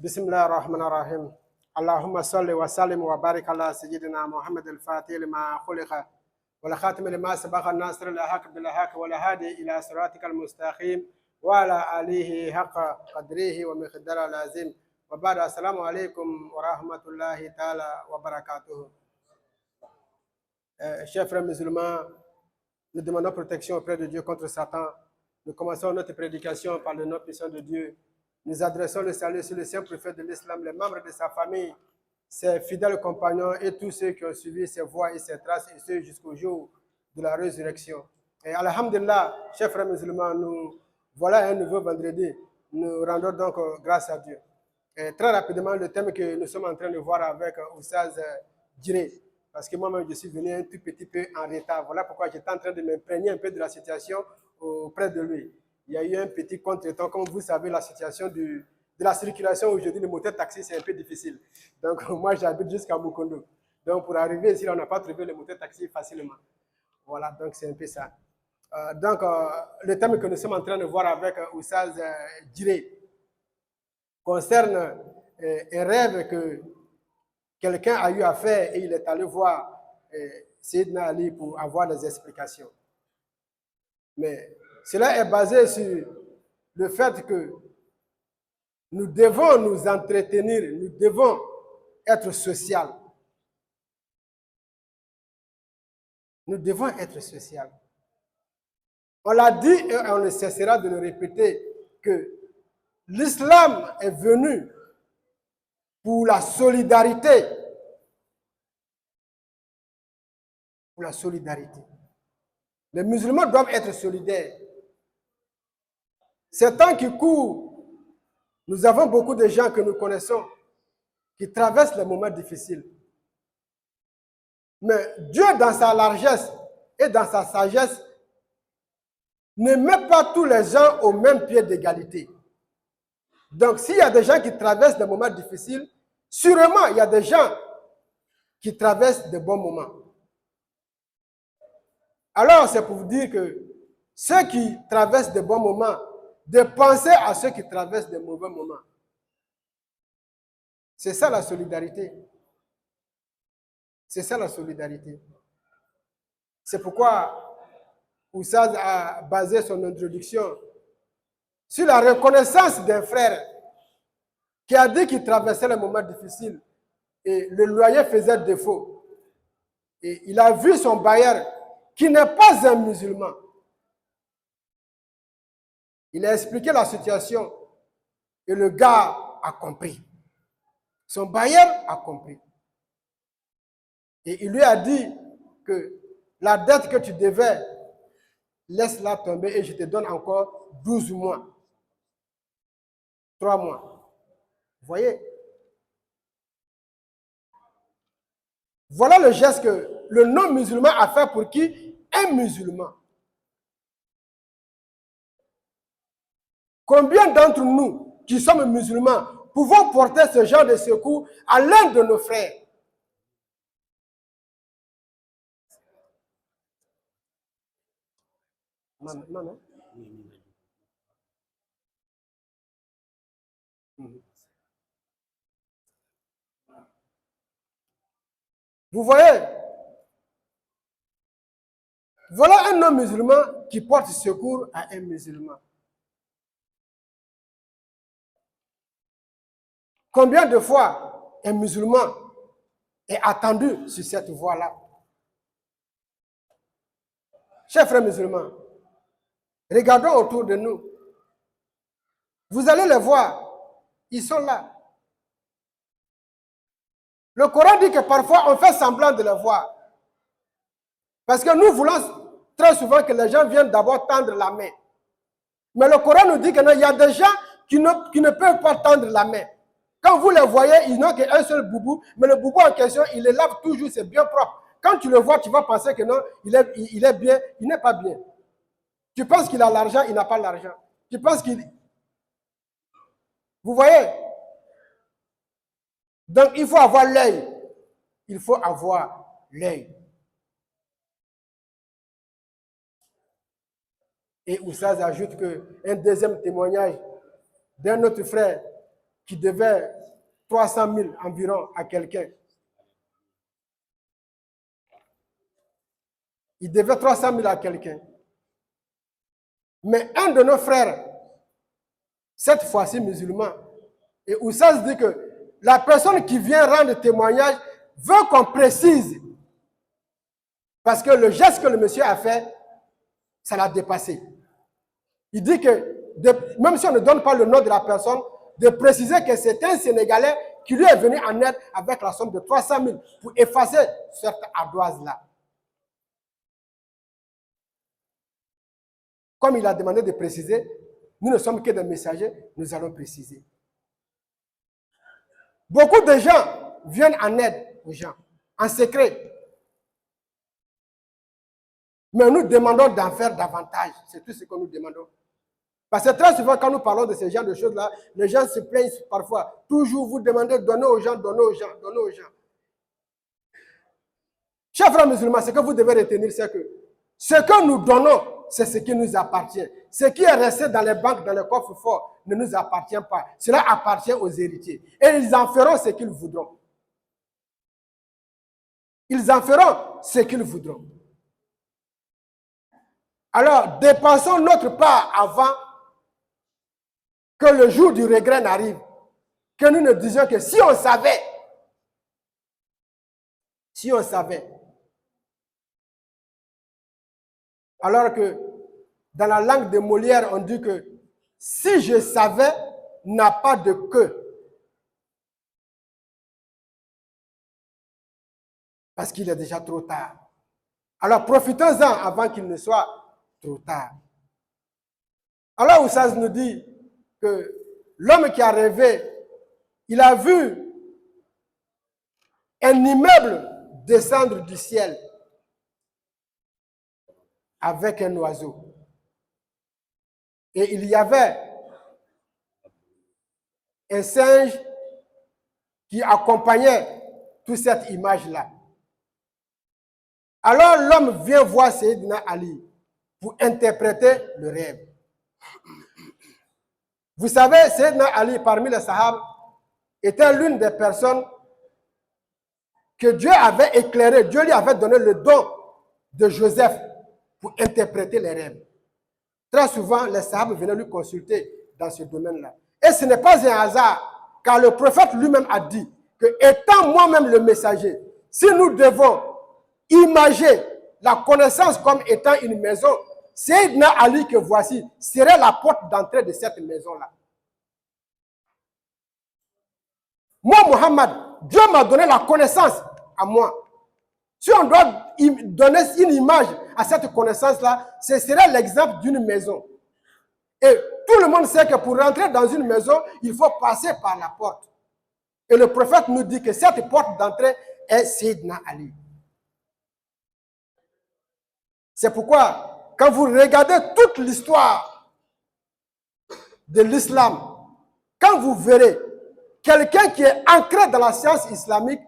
بسم الله الرحمن الرحيم اللهم صل وسلم وبارك على سيدنا محمد الفاتح لما خلق والخاتم لما سبق الناصر الحق بالحق والهادي الى صراطك المستقيم وعلى اله حق قدره ومقداره العظيم وبعد السلام عليكم ورحمه الله تعالى وبركاته. Chers frères musulmans, nous demandons protection auprès de Dieu contre Satan. Nous commençons notre prédication par le nom puissant de Dieu. Nous adressons le salut sur le saint prophète de l'islam, les membres de sa famille, ses fidèles compagnons et tous ceux qui ont suivi ses voies et ses traces, et ceux jusqu'au jour de la résurrection. Et alhamdulillah, chers frères musulmans, nous voilà un nouveau vendredi. Nous rendons donc grâce à Dieu. Et très rapidement, le thème que nous sommes en train de voir avec Oussaz Djiré, parce que moi-même, je suis venu un tout petit peu en retard. Voilà pourquoi j'étais en train de m'imprégner un peu de la situation auprès de lui. Il y a eu un petit contretemps. Comme vous savez, la situation de la circulation aujourd'hui, le moteur taxi, c'est un peu difficile. Donc, moi, j'habite jusqu'à Mukondo. Donc, pour arriver ici, on n'a pas trouvé le moteur taxi facilement. Voilà, donc c'est un peu ça. Le thème que nous sommes en train de voir avec Oussaz Djiré concerne un rêve que quelqu'un a eu à faire et il est allé voir Sayyidina Ali pour avoir des explications. Mais cela est basé sur le fait que nous devons nous entretenir, nous devons être social. Nous devons être social. On l'a dit et on ne cessera de le répéter que l'islam est venu pour la solidarité. Pour la solidarité. Les musulmans doivent être solidaires. Ces temps qui courent, nous avons beaucoup de gens que nous connaissons qui traversent les moments difficiles. Mais Dieu, dans sa largesse et dans sa sagesse, ne met pas tous les gens au même pied d'égalité. Donc, s'il y a des gens qui traversent des moments difficiles, sûrement, il y a des gens qui traversent de bons moments. Alors, c'est pour vous dire que ceux qui traversent de bons moments, de penser à ceux qui traversent de mauvais moments. C'est ça la solidarité. C'est ça la solidarité. C'est pourquoi Oussaz a basé son introduction sur la reconnaissance d'un frère qui a dit qu'il traversait les moments difficiles et le loyer faisait défaut. Et il a vu son bailleur qui n'est pas un musulman. Il a expliqué la situation et le gars a compris. Son bailleur a compris. Et il lui a dit que la dette que tu devais, laisse-la tomber et je te donne encore 12 mois. 3 mois. Vous voyez? Voilà le geste que le non-musulman a fait pour qui? Un musulman. Combien d'entre nous qui sommes musulmans pouvons porter ce genre de secours à l'un de nos frères? Non. Vous voyez? Voilà un non-musulman qui porte secours à un musulman. Combien de fois un musulman est attendu sur cette voie-là? Chers frères musulmans, regardons autour de nous. Vous allez les voir, ils sont là. Le Coran dit que parfois on fait semblant de les voir. Parce que nous voulons très souvent que les gens viennent d'abord tendre la main. Mais le Coran nous dit que non, il y a des gens qui ne peuvent pas tendre la main. Quand vous les voyez, ils n'ont qu'un seul boubou, mais le boubou en question, il le lave toujours, c'est bien propre. Quand tu le vois, tu vas penser que non, il est bien, il n'est pas bien. Tu penses qu'il a l'argent, il n'a pas l'argent. Tu penses qu'il... Vous voyez? Donc, il faut avoir l'œil. Il faut avoir l'œil. Et Oussaz ajoute qu'un deuxième témoignage d'un autre frère qui devait 300 000 environ à quelqu'un. Il devait 300 000 à quelqu'un. Mais un de nos frères, cette fois-ci musulman, et Oussaz dit que la personne qui vient rendre témoignage veut qu'on précise. Parce que le geste que le monsieur a fait, ça l'a dépassé. Il dit que, même si on ne donne pas le nom de la personne, de préciser que c'est un Sénégalais qui lui est venu en aide avec la somme de 300 000 pour effacer cette ardoise-là. Comme il a demandé de préciser, nous ne sommes que des messagers, nous allons préciser. Beaucoup de gens viennent en aide aux gens, en secret. Mais nous demandons d'en faire davantage. C'est tout ce que nous demandons. Parce que très souvent, quand nous parlons de ce genre de choses-là, les gens se plaignent parfois. Toujours vous demandez de donner aux gens, donner aux gens, donner aux gens. Chers frères musulmans, ce que vous devez retenir, c'est que ce que nous donnons, c'est ce qui nous appartient. Ce qui est resté dans les banques, dans les coffres forts, ne nous appartient pas. Cela appartient aux héritiers. Et ils en feront ce qu'ils voudront. Ils en feront ce qu'ils voudront. Alors, dépensons notre part avant que le jour du regret n'arrive. Que nous ne disions que si on savait, alors que dans la langue de Molière, on dit que si je savais n'a pas de queue. Parce qu'il est déjà trop tard. Alors profitons-en avant qu'il ne soit trop tard. Alors Oussaz nous dit que l'homme qui a rêvé, il a vu un immeuble descendre du ciel avec un oiseau. Et il y avait un singe qui accompagnait toute cette image-là. Alors l'homme vient voir Sayyidina Ali pour interpréter le rêve. Vous savez, Sayyidina Ali, parmi les Sahaba, était l'une des personnes que Dieu avait éclairé. Dieu lui avait donné le don de Joseph pour interpréter les rêves. Très souvent, les Sahaba venaient lui consulter dans ce domaine-là. Et ce n'est pas un hasard, car le prophète lui-même a dit que, étant moi-même le messager, si nous devons imager la connaissance comme étant une maison, Sayyidina Ali que voici serait la porte d'entrée de cette maison-là. Moi, Mohammed, Dieu m'a donné la connaissance à moi. Si on doit donner une image à cette connaissance-là, ce serait l'exemple d'une maison. Et tout le monde sait que pour rentrer dans une maison, il faut passer par la porte. Et le prophète nous dit que cette porte d'entrée est Sayyidina Ali. C'est pourquoi, quand vous regardez toute l'histoire de l'islam, quand vous verrez quelqu'un qui est ancré dans la science islamique,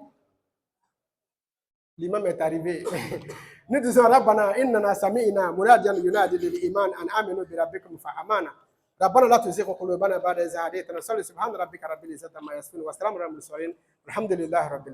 l'imam est arrivé. Nous disons, Rabbana, innana sami'na munadiyan yunadi lil iman an aminu bi rabbikum fa amana. Rabbana la tuzigh qulubana ba'da idh hadaytana. Subhana rabbika rabbil izzati amma yasifun wa salamun alal mursalin. Alhamdulillahi rabbil alamin.